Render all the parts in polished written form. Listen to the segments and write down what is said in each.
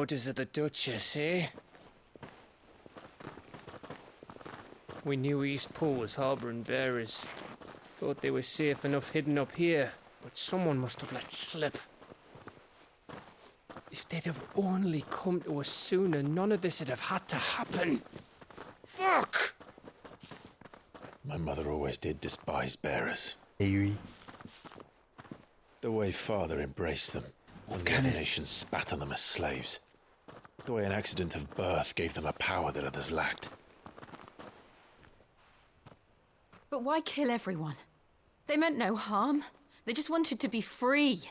orders of the Duchess, eh? We knew East Pole was harbouring bearers. Thought they were safe enough hidden up here, but someone must have let slip. If they'd have only come to us sooner, none of this would have had to happen. Fuck! My mother always did despise bearers. Hey. The way father embraced them, and the other nations spat on them as slaves. The way an accident of birth gave them a power that others lacked. But why kill everyone? They meant no harm. They just wanted to be free.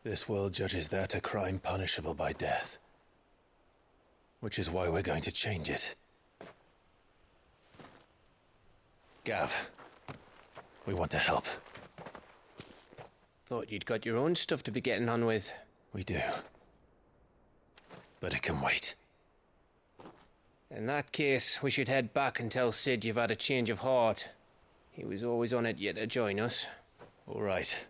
This world judges that a crime punishable by death. Which is why we're going to change it. Gav, we want to help. Thought you'd got your own stuff to be getting on with. We do. But it can wait. In that case, we should head back and tell Sid you've had a change of heart. He was always on it yet to join us. All right.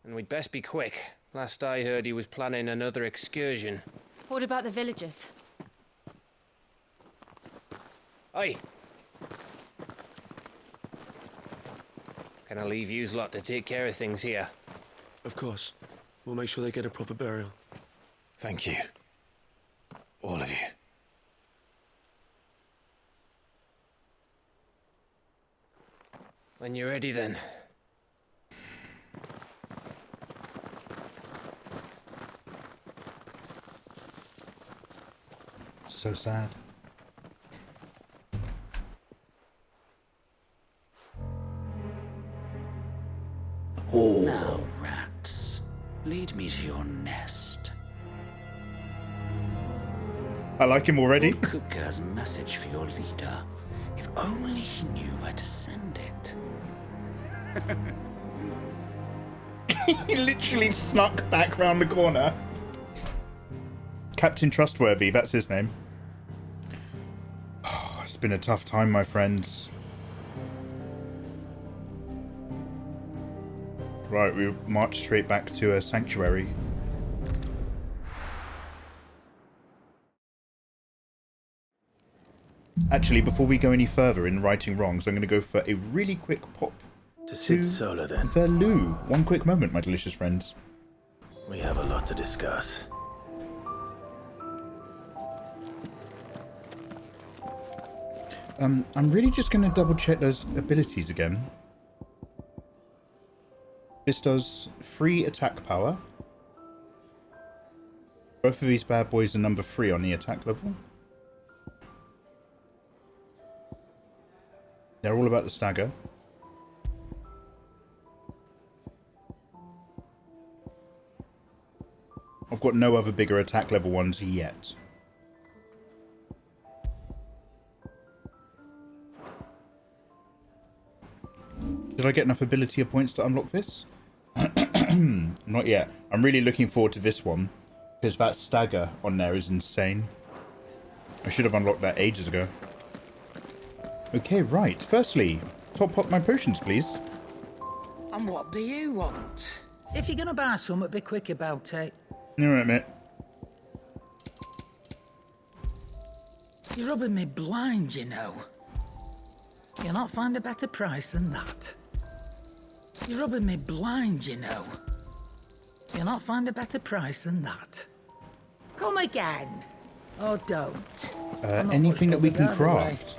And we'd best be quick. Last I heard, he was planning another excursion. What about the villagers? Aye. Can I leave yous lot to take care of things here? Of course. We'll make sure they get a proper burial. Thank you. All of you. When you're ready, then. So sad. Oh. Now, rats, lead me to your nest. I like him already. Cook has a message for your leader. If only he knew where to send it. He literally snuck back round the corner. Captain Trustworthy, that's his name. Oh, it's been a tough time, my friends. Right, we march straight back to a sanctuary. Actually, before we go any further in righting wrongs, I'm going to go for a really quick pop To Sid Solar, then. the loo. One quick moment, my delicious friends. We have a lot to discuss. I'm really just going to double check those abilities again. This does 3 attack power. Both of these bad boys are number 3 on the attack level. They're all about the stagger. I've got no other bigger attack level ones yet. Did I get enough ability points to unlock this? Not yet. I'm really looking forward to this one, because that stagger on there is insane. I should have unlocked that ages ago. Okay, right. Firstly, top up my potions, please. And what do you want? If you're gonna buy something, be quick about it. Alright, mate. You're rubbing me blind, you know. You'll not find a better price than that. You're rubbing me blind, you know. You'll not find a better price than that. Come again. Or don't. Anything that we can craft.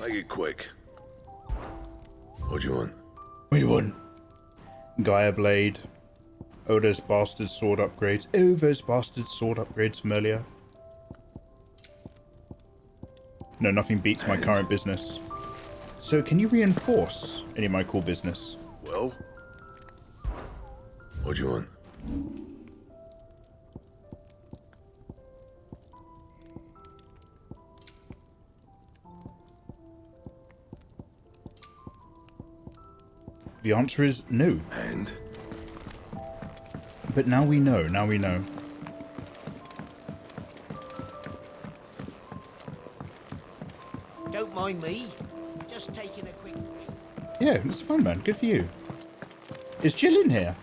Make it quick. What do you want? What do you want? Gaia Blade. Oh, those bastard sword upgrades. Oh, those bastard sword upgrades from earlier. No, nothing beats my current business. So, can you reinforce any of my cool business? Well? What do you want? The answer is no. And? But now we know, now we know. Don't mind me. Just taking a quick break. Yeah, it's fun, man. Good for you. Is Jill in here?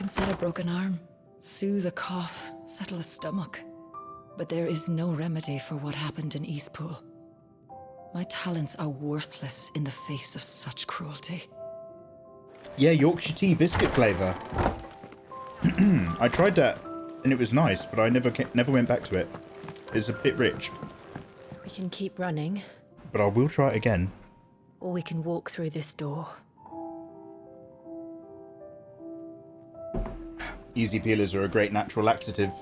can set a broken arm, soothe a cough, settle a stomach. But there is no remedy for what happened in Eastpool. My talents are worthless in the face of such cruelty. Yeah, Yorkshire tea biscuit flavour. I tried that and it was nice, but I never went back to it. It's a bit rich. We can keep running, But I will try it again. or we can walk through this door. Easy peelers are a great natural laxative.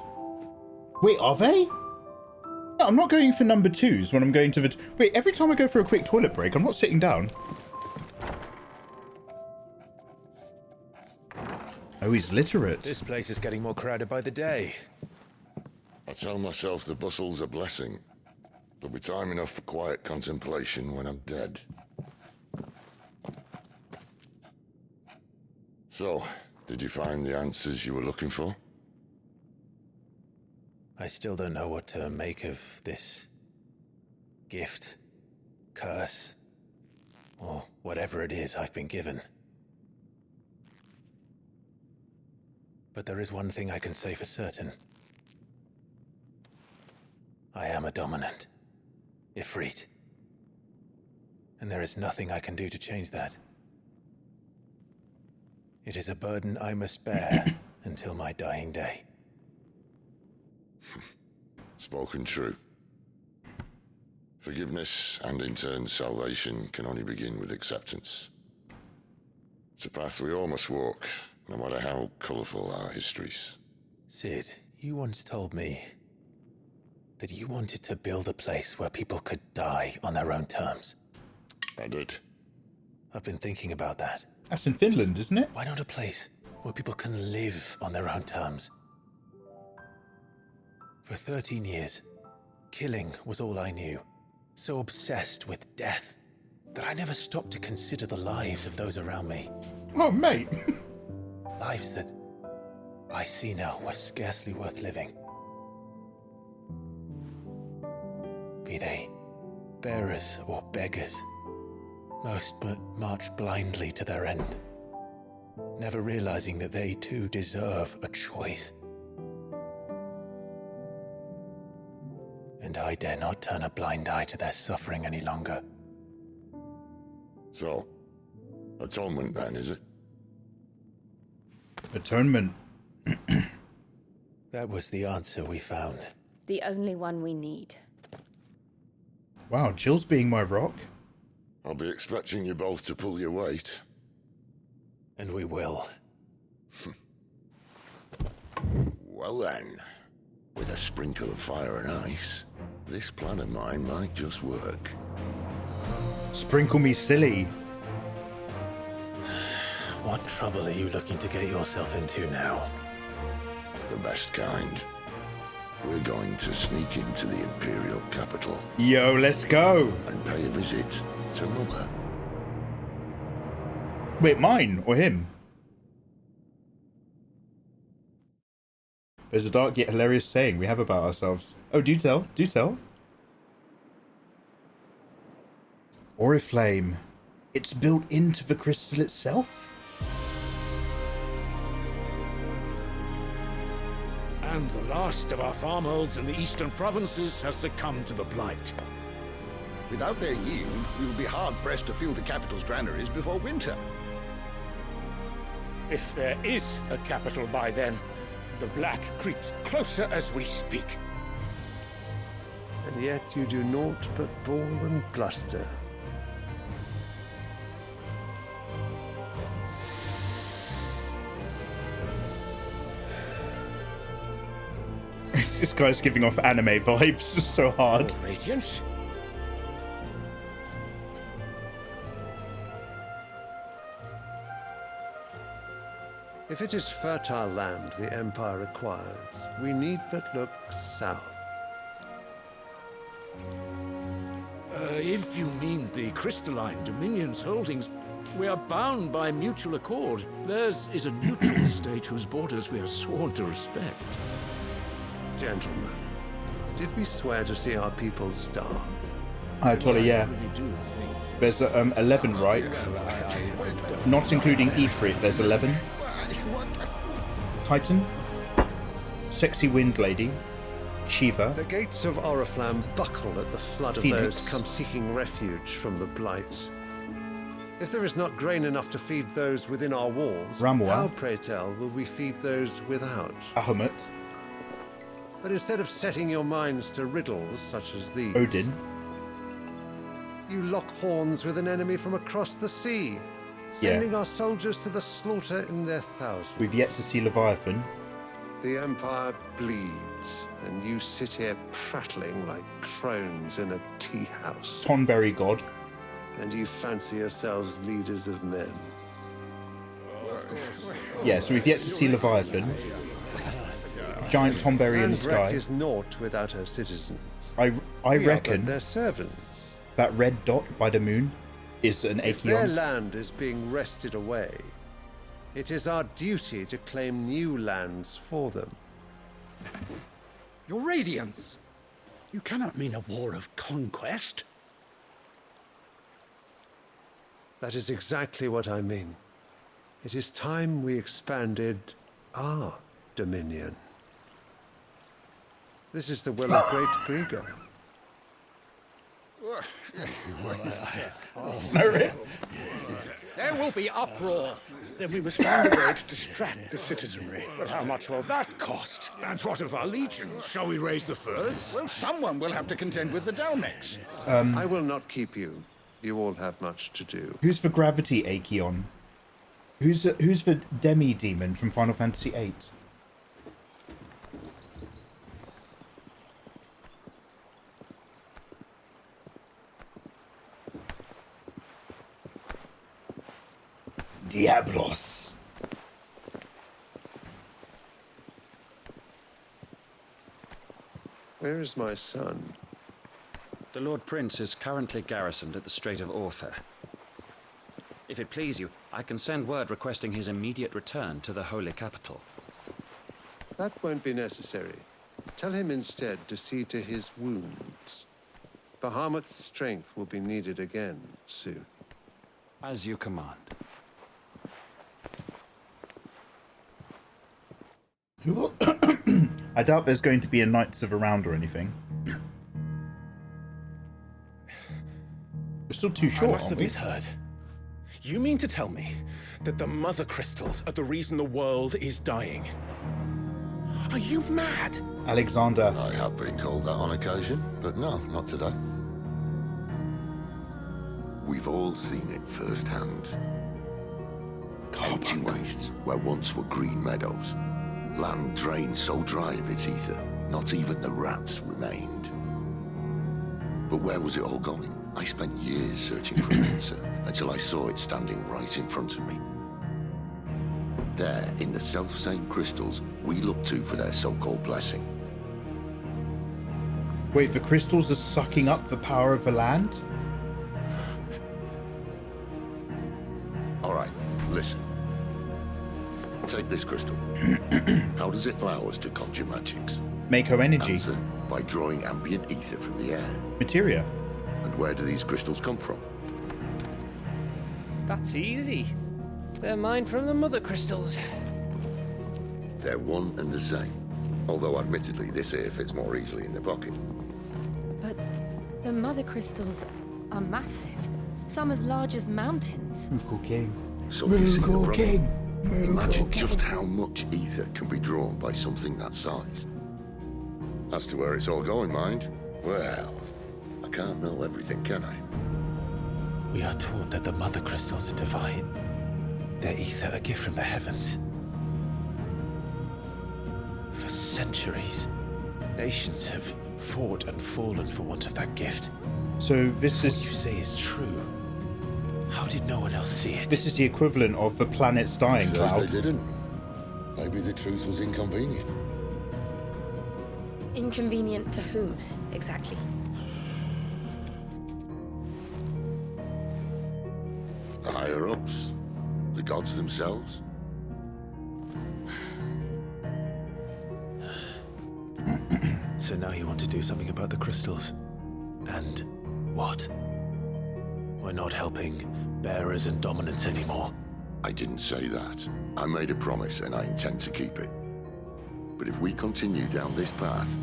Wait, are they? No, I'm not going for number 2s when I'm going to the... Wait, every time I go for a quick toilet break, I'm not sitting down. Oh, he's literate. This place is getting more crowded by the day. I tell myself the bustle's a blessing. There'll be time enough for quiet contemplation when I'm dead. So, did you find the answers you were looking for? I still don't know what to make of this gift, curse, or whatever it is I've been given. But there is one thing I can say for certain. I am a dominant, Ifrit. And there is nothing I can do to change that. It is a burden I must bear until my dying day. Spoken true. Forgiveness and in turn salvation can only begin with acceptance. It's a path we all must walk, no matter how colourful our histories. Sid, you once told me that you wanted to build a place where people could die on their own terms. I did. I've been thinking about that. That's in Finland, isn't it? Why not a place where people can live on their own terms? For 13 years, killing was all I knew. So obsessed with death that I never stopped to consider the lives of those around me. Oh, mate. Lives that I see now were scarcely worth living. Be they bearers or beggars, most march blindly to their end, never realizing that they too deserve a choice. And I dare not turn a blind eye to their suffering any longer. So, atonement then, is it? Atonement. That was the answer we found. The only one we need. Wow, Jill's being my rock. I'll be expecting you both to pull your weight. And we will. Well then, with a sprinkle of fire and ice, this plan of mine might just work. Sprinkle me silly. What trouble are you looking to get yourself into now? The best kind. We're going to sneak into the Imperial capital Yo, let's go. and pay a visit to Mother. Wait, mine or him? There's a dark yet hilarious saying we have about ourselves. Oh, do tell, do tell. Oriflame. It's built into the crystal itself? And the last of our farmholds in the eastern provinces has succumbed to the blight. Without their yield, we will be hard-pressed to fill the capital's granaries before winter. If there is a capital by then, the black creeps closer as we speak. And yet you do naught but bawl and bluster. This guy's giving off anime vibes so hard. Oh, Radiance? If it is fertile land the Empire requires, we need but look south. If you mean the crystalline Dominion's holdings, we are bound by mutual accord. Theirs is a neutral state whose borders we are sworn to respect. Gentlemen, did we swear to see our people starve? Totally, yeah. There's 11, right? Not including Ifrit, there's 11. Titan, Sexy Wind Lady, Shiva, The gates of Oriflamme buckle at the flood of Phoenix. those come seeking refuge from the blight. If there is not grain enough to feed those within our walls, Ramwa. how, pray tell, will we feed those without? Ahamut, But instead of setting your minds to riddles such as these, Odin, you lock horns with an enemy from across the sea, sending our soldiers to the slaughter in their thousands. we've yet to see Leviathan, The Empire bleeds, and you sit here prattling like crones in a tea house. Tonberry God, And you fancy yourselves leaders of men. yeah, so we've yet to see Leviathan, giant Tonberry in the Sandbreak sky. is naught without her citizens. I We are but reckon their servants. that red dot by the moon is an If their Acheon. land is being wrested away, it is our duty to claim new lands for them. Your Radiance! You cannot mean a war of conquest. That is exactly what I mean. It is time we expanded our dominion. This is the will of Great Grieger. There will be uproar. Then we must find a way to distract the citizenry. But how much will that cost? And what of our legions? Shall we raise the furs? Well, someone will have to contend with the Dalmex. I will not keep you. You all have much to do. Who's for Gravity Acheon? Who's for Demi Demon from Final Fantasy VIII? Diablos. Where is my son? The Lord Prince is currently garrisoned at the Strait of Author. If it please you, I can send word requesting his immediate return to the Holy Capital. That won't be necessary. Tell him instead to see to his wounds. Bahamut's strength will be needed again soon. As you command. Who will... I doubt there's going to be a Knights of a Round or anything. We're still too short, I must aren't have we? misheard. You mean to tell me that the Mother Crystals are the reason the world is dying? Are you mad? Alexander. I have been called that on occasion, but no, not today. We've all seen it firsthand. Empty wastes where once were green meadows. Land drained so dry of its ether, not even the rats remained. But where was it all going? I spent years searching for an answer until I saw it standing right in front of me. There, in the self-same crystals we look to for their so-called blessing. Wait, the crystals are sucking up the power of the land? All right, listen. Take this crystal. How does it allow us to conjure magics? Make her energy. Answer, by drawing ambient ether from the air. Materia. And where do these crystals come from? That's easy. They're mine from the Mother Crystals. They're one and the same. Although admittedly this here fits more easily in the pocket. But the Mother Crystals are massive. Some as large as mountains. Moogle King. So you see the Moogle problem? King. Imagine just how much ether can be drawn by something that size. As to where it's all going, mind, well, I can't know everything, can I? We are taught that the Mother Crystals are divine. Their ether a gift from the heavens. For centuries, nations have fought and fallen for want of that gift. So this is... What you say is true. How did no one else see it? This is the equivalent of the planets dying, Says Cloud. they didn't. Maybe the truth was inconvenient. Inconvenient to whom, exactly? The higher-ups, the gods themselves. So now you want to do something about the crystals. And what? We're not helping bearers and dominants anymore. I didn't say that. I made a promise and I intend to keep it. But if we continue down this path,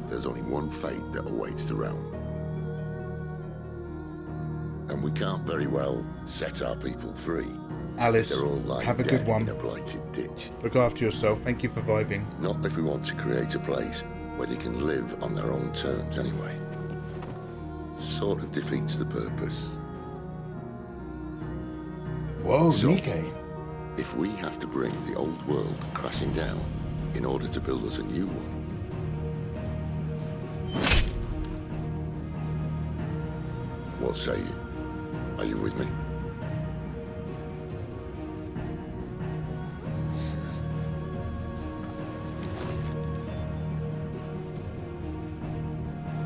there's only one fate that awaits the realm. And we can't very well set our people free. Alice, they're all lying have a dead good one. in a blighted ditch. Look after yourself. Thank you for vibing. Not if we want to create a place where they can live on their own terms anyway. Sort of defeats the purpose. Whoa, so, Nikkei. If we have to bring the old world crashing down in order to build us a new one, what say you? Are you with me?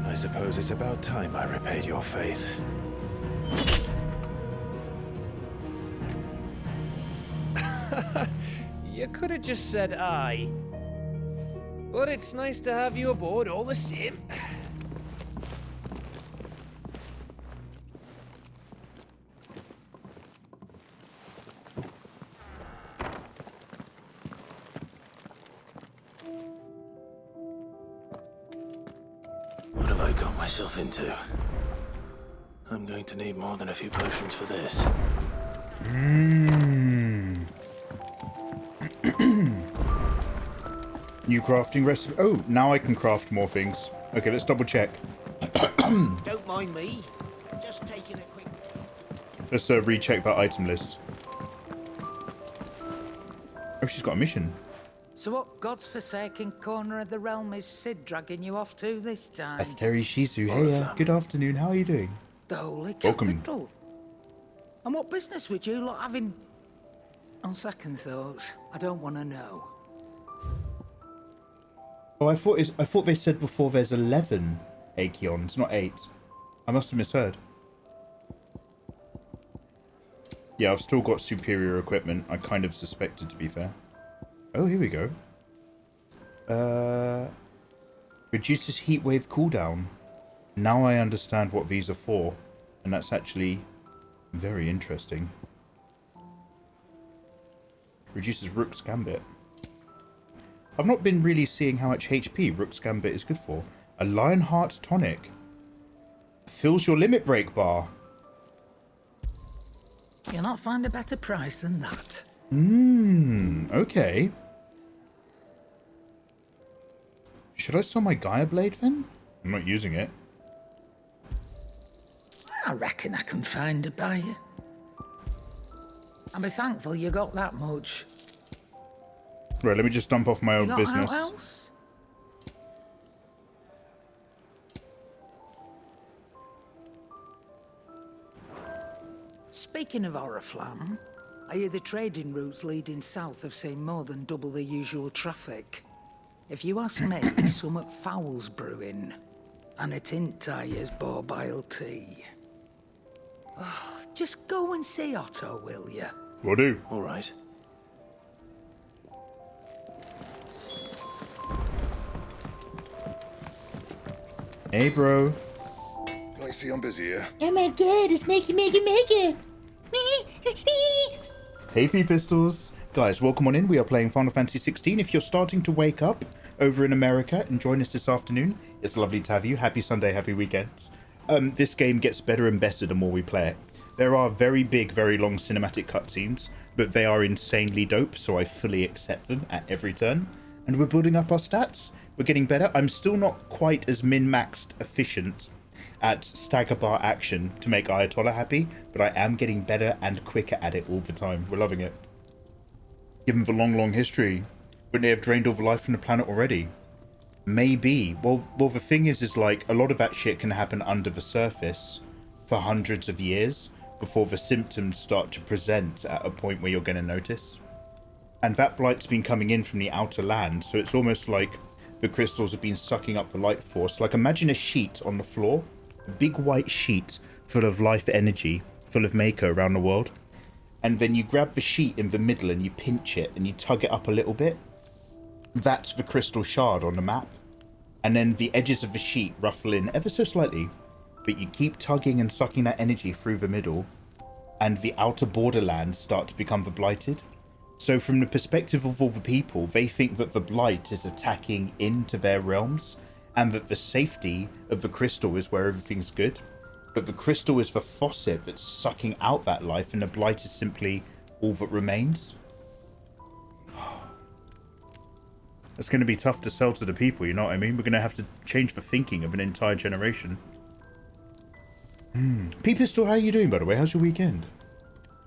I suppose it's about time I repaid your faith. You could have just said aye. But it's nice to have you aboard all the same. What have I got myself into? I'm going to need more than a few potions for this. New crafting recipe. Oh, now I can craft more things. Okay, let's double check. Don't mind me. Just taking a quick... Let's recheck that item list. Oh, she's got a mission. So what God's forsaken corner of the realm is Sid dragging you off to this time? Asteri Shizu. Hey, good afternoon. How are you doing? The holy Welcome. capital. And what business would you lot having... On second thoughts, I don't want to know. Oh, I thought they said before there's 11 Acheons, not 8. I must have misheard. Yeah, I've still got superior equipment. I kind of suspected, to be fair. Oh, here we go. Reduces heatwave cooldown. Now I understand what these are for. And that's actually very interesting. Reduces Rook's Gambit. I've not been really seeing how much HP Rook's Gambit is good for. A Lionheart Tonic. Fills your limit break bar. You'll not find a better price than that. Okay. Should I sell my Gaia Blade then? I'm not using it. I reckon I can find a buyer. I'll be thankful you got that much. Right, let me just dump off my own business. Anything else? Speaking of Oriflamme, I hear the trading routes leading south have seen more than double the usual traffic. If you ask me, summat foul's brewing, and it ain't Tyre's borbile tea. Oh, just go and see Otto, will you? Will do. All right. Hey, bro. I see I'm busy here. Oh my god, it's Maggie. Hey, P-Pistols. Guys, welcome on in. We are playing Final Fantasy XVI. If you're starting to wake up over in America and join us this afternoon, it's lovely to have you. Happy Sunday, happy weekends. This game gets better and better the more we play it. There are very big, very long cinematic cutscenes, but they are insanely dope, so I fully accept them at every turn. And we're building up our stats. We're getting better. I'm still not quite as min-maxed efficient at stagger bar action to make Ayatollah happy, but I am getting better and quicker at it all the time. We're loving it. Given the long history, wouldn't they have drained all the life from the planet already? Maybe. Well, the thing is like, a lot of that shit can happen under the surface for hundreds of years before the symptoms start to present at a point where you're going to notice. And that blight's been coming in from the outer land, so it's almost like the crystals have been sucking up the light force. Like, imagine a sheet on the floor, a big white sheet full of life energy, full of Mako around the world. And then you grab the sheet in the middle and you pinch it and you tug it up a little bit. That's the crystal shard on the map. And then the edges of the sheet ruffle in ever so slightly, but you keep tugging and sucking that energy through the middle, and the outer borderlands start to become the blighted. So from the perspective of all the people, they think that the blight is attacking into their realms, and that the safety of the crystal is where everything's good. But the crystal is the faucet that's sucking out that life, and the blight is simply all that remains. It's going to be tough to sell to the people, you know what I mean? We're going to have to change the thinking of an entire generation. Peepistol, how are you doing, by the way? How's your weekend?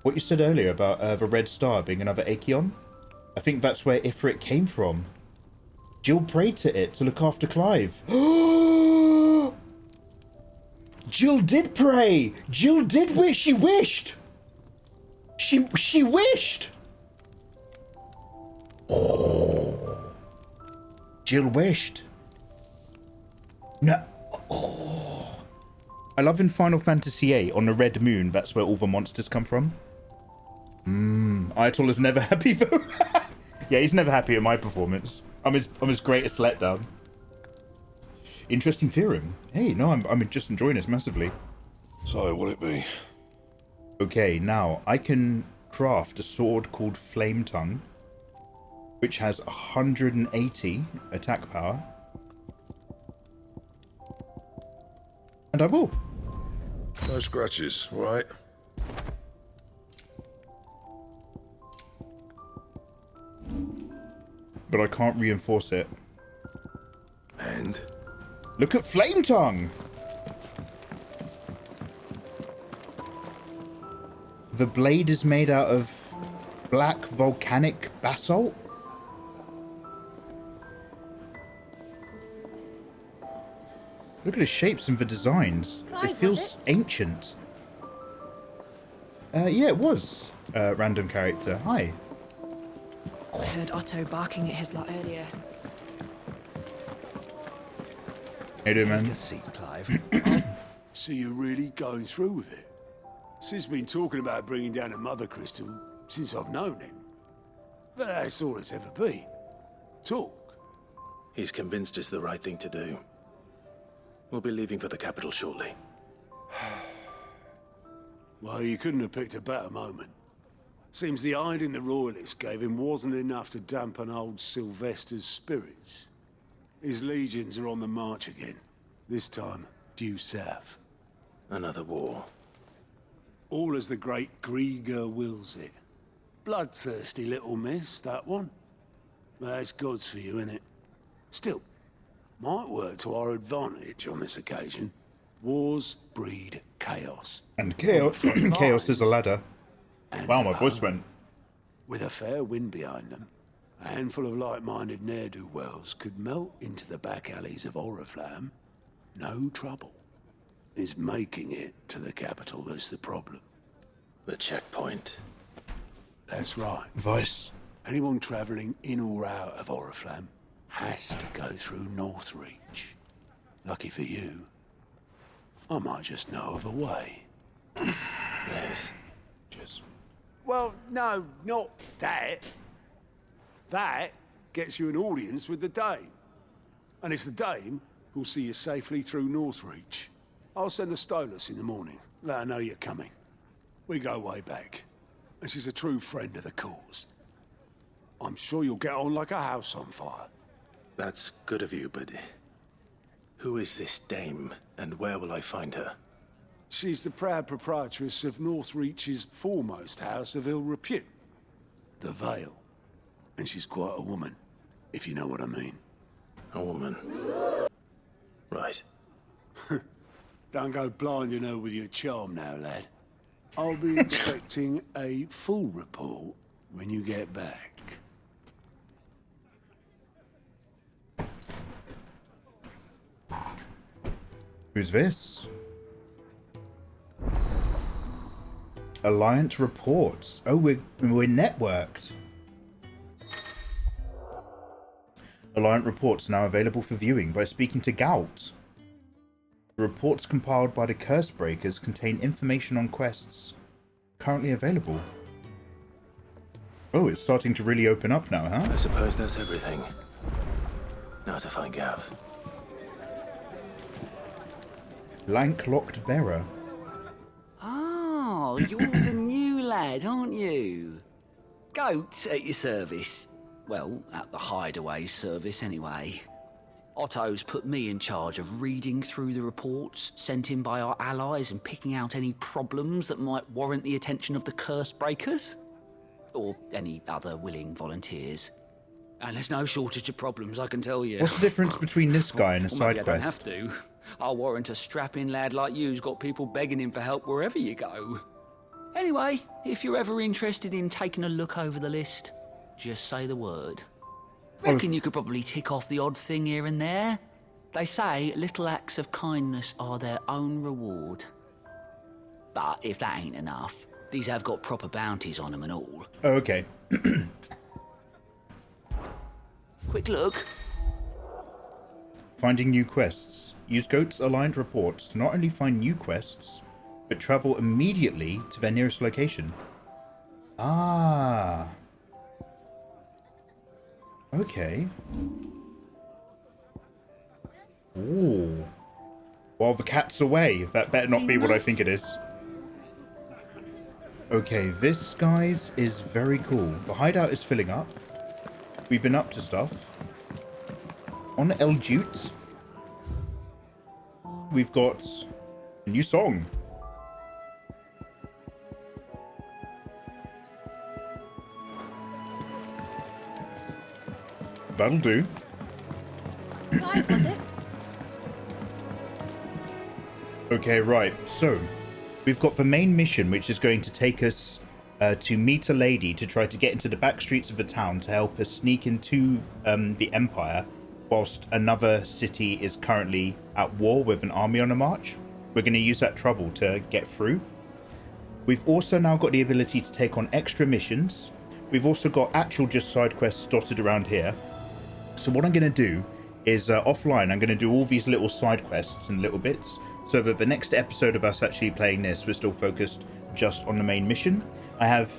What you said earlier about the Red Star being another Acheon? I think that's where Ifrit came from. Jill prayed to it to look after Clive. Jill did pray! Jill did wish! She wished! She wished! Jill wished. No. Oh. I love in Final Fantasy VIII, on the Red Moon, that's where all the monsters come from. Ayatollah is never happy though. Yeah, he's never happy at my performance. I'm his greatest letdown. Interesting theorem. Hey, no, I'm just enjoying this massively. So, what'll it be? Okay, now, I can craft a sword called Flame Tongue, which has 180 attack power. And I will. No scratches, right? But I can't reinforce it. And? Look at Flame Tongue! The blade is made out of black volcanic basalt. Look at the shapes and the designs. Clive, it feels ancient. Yeah, it was. Random character. Hi. I heard Otto barking at his lot earlier. How you doing, man? Take a seat, Clive. So you're really going through with it? Sid's been talking about bringing down a mother crystal since I've known him. But that's all it's ever been. Talk. He's convinced it's the right thing to do. We'll be leaving for the capital shortly. Well, you couldn't have picked a better moment. Seems the hiding the royalists gave him wasn't enough to dampen old Sylvester's spirits. His legions are on the march again. This time, due south. Another war. All as the great Grieger wills it. Bloodthirsty little miss, that one. That's God's for you, innit? Still, might work to our advantage on this occasion. Wars breed chaos. And chaos, chaos is a ladder. Wow, my voice went. With a fair wind behind them, a handful of like-minded ne'er-do-wells could melt into the back alleys of Oriflamme. No trouble. It's making it to the capital that's the problem. The checkpoint. That's right. Vice. Anyone travelling in or out of Oriflamme has to go through Northreach. Lucky for you, I might just know of a way. Yes. Cheers. Well, no, not that. That gets you an audience with the Dame. And it's the Dame who'll see you safely through Northreach. I'll send a Stolas in the morning. Let her know you're coming. We go way back. And she's a true friend of the cause. I'm sure you'll get on like a house on fire. That's good of you, but who is this dame, and where will I find her? She's the proud proprietress of Northreach's foremost house of ill repute, the Vale. And she's quite a woman, if you know what I mean. A woman. Right. Don't go blinding her with your charm now, lad. I'll be expecting a full report when you get back. Who's this? Alliance reports. Oh, we're networked. Alliance reports now available for viewing by speaking to Gout. The reports compiled by the Cursebreakers contain information on quests currently available. Oh, it's starting to really open up now, huh? I suppose that's everything. Now to find Gav. Lank-locked bearer. Oh, you're the new lad, aren't you? Goat at your service. Well, at the hideaway service anyway. Otto's put me in charge of reading through the reports sent in by our allies and picking out any problems that might warrant the attention of the curse breakers. Or any other willing volunteers. And there's no shortage of problems, I can tell you. What's the difference between this guy and a Well, side maybe I don't quest? have to. I'll warrant a strapping lad like you's got people begging him for help wherever you go. Anyway, if you're ever interested in taking a look over the list, just say the word. Reckon you could probably tick off the odd thing here and there. They say little acts of kindness are their own reward. But if that ain't enough, these have got proper bounties on them and all. Oh, okay. Quick look. Finding new quests. Use Goat's aligned reports to not only find new quests, but travel immediately to their nearest location. Ah. Okay. Ooh. While the cat's away. That better not be what I think it is. Okay, this, guys, is very cool. The hideout is filling up. We've been up to stuff. On El Jute, we've got a new song. That'll do. Clive, was it? Okay, right. So, we've got the main mission, which is going to take us to meet a lady to try to get into the back streets of the town to help us sneak into the Empire, whilst another city is currently at war with an army on a march. We're going to use that trouble to get through. We've also now got the ability to take on extra missions. We've also got actual just side quests dotted around here. So what I'm going to do is offline, I'm going to do all these little side quests and little bits, so that the next episode of us actually playing this, we're still focused just on the main mission. I have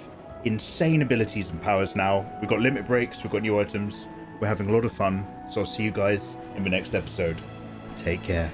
insane abilities and powers now. We've got limit breaks, we've got new items. We're having a lot of fun. So I'll see you guys in the next episode. Take care.